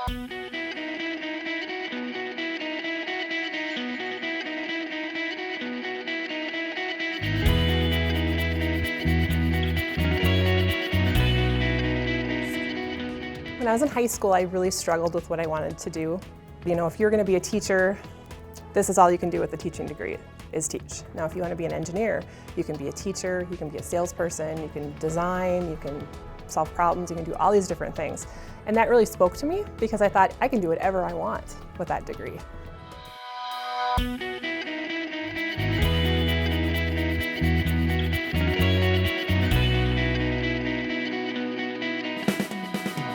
When I was in high school, I really struggled with what I wanted to do. You know, if you're going to be a teacher, this is all you can do with a teaching degree, is teach. Now, if you want to be an engineer, you can be a teacher, you can be a salesperson, you can design, you can solve problems, you can do all these different things. And that really spoke to me because I thought I can do whatever I want with that degree.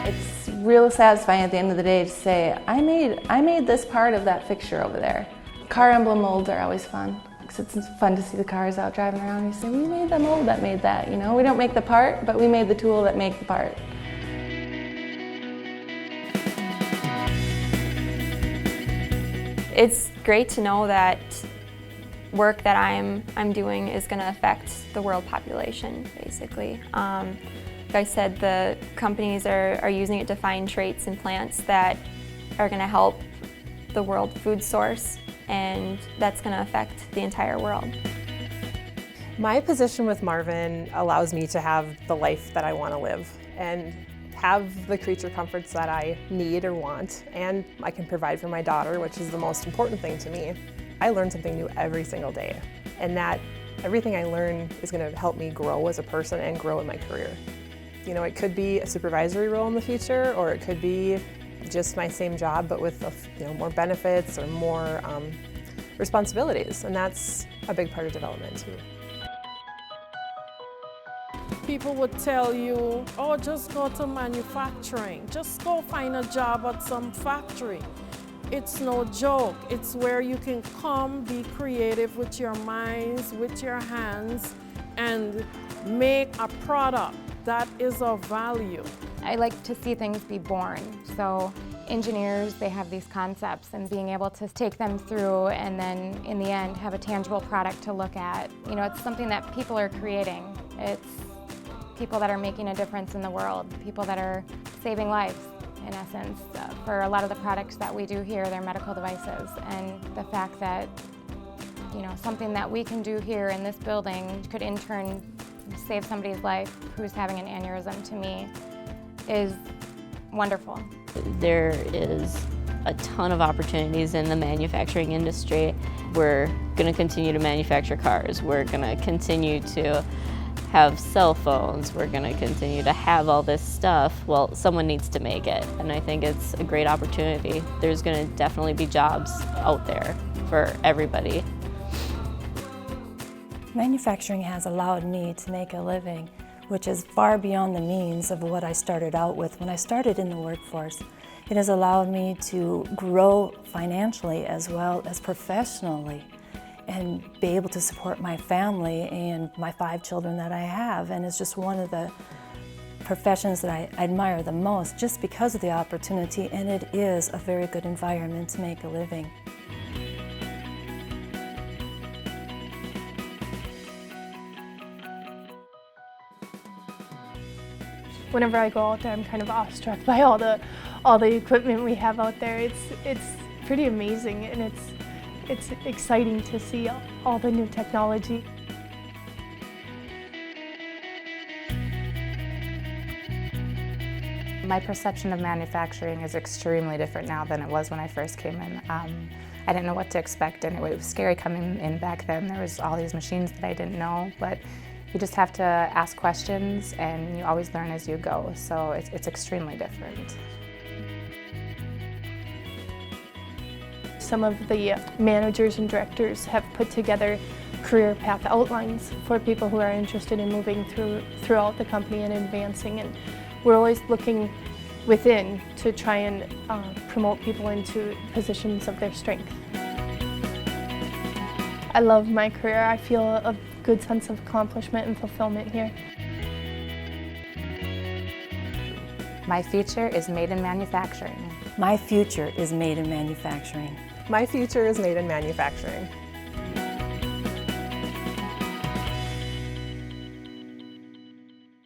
It's real satisfying at the end of the day to say, I made this part of that fixture over there. Car emblem molds are always fun, because it's fun to see the cars out driving around and you say, we made the mold that made that, you know? We don't make the part, but we made the tool that made the part. It's great to know that work that I'm doing is going to affect the world population, basically. Like I said, the companies are using it to find traits in plants that are going to help the world food source, and that's going to affect the entire world. My position with Marvin allows me to have the life that I want to live and have the creature comforts that I need or want, and I can provide for my daughter, which is the most important thing to me. I learn something new every single day, and that everything I learn is going to help me grow as a person and grow in my career. You know, it could be a supervisory role in the future, or it could be just my same job but with more benefits or more responsibilities, and that's a big part of development too. People would tell you, oh, just go to manufacturing, just go find a job at some factory. It's no joke. It's where you can come, be creative with your minds, with your hands, and make a product that is of value. I like to see things be born. So engineers, they have these concepts, and being able to take them through and then in the end have a tangible product to look at. You know, it's something that people are creating. It's people that are making a difference in the world, people that are saving lives, in essence. For a lot of the products that we do here, they're medical devices, and the fact that, you know, something that we can do here in this building could in turn save somebody's life who's having an aneurysm, to me, is wonderful. There is a ton of opportunities in the manufacturing industry. We're going to continue to manufacture cars. We're going to continue to have cell phones. We're going to continue to have all this stuff. Well, someone needs to make it, and I think it's a great opportunity. There's going to definitely be jobs out there for everybody. Manufacturing has allowed me to make a living, which is far beyond the means of what I started out with when I started in the workforce. It has allowed me to grow financially as well as professionally and be able to support my family and my 5 children that I have. And it's just one of the professions that I admire the most just because of the opportunity, and it is a very good environment to make a living. Whenever I go out there, I'm kind of awestruck by all the equipment we have out there. It's pretty amazing, and it's exciting to see all the new technology. My perception of manufacturing is extremely different now than it was when I first came in. I didn't know what to expect, and it was scary coming in back then. There was all these machines that I didn't know, but you just have to ask questions, and you always learn as you go, so it's extremely different. Some of the managers and directors have put together career path outlines for people who are interested in moving throughout the company and advancing, and we're always looking within to try and promote people into positions of their strength. I love my career. I feel a good sense of accomplishment and fulfillment here. My future is made in manufacturing. My future is made in manufacturing. My future is made in manufacturing.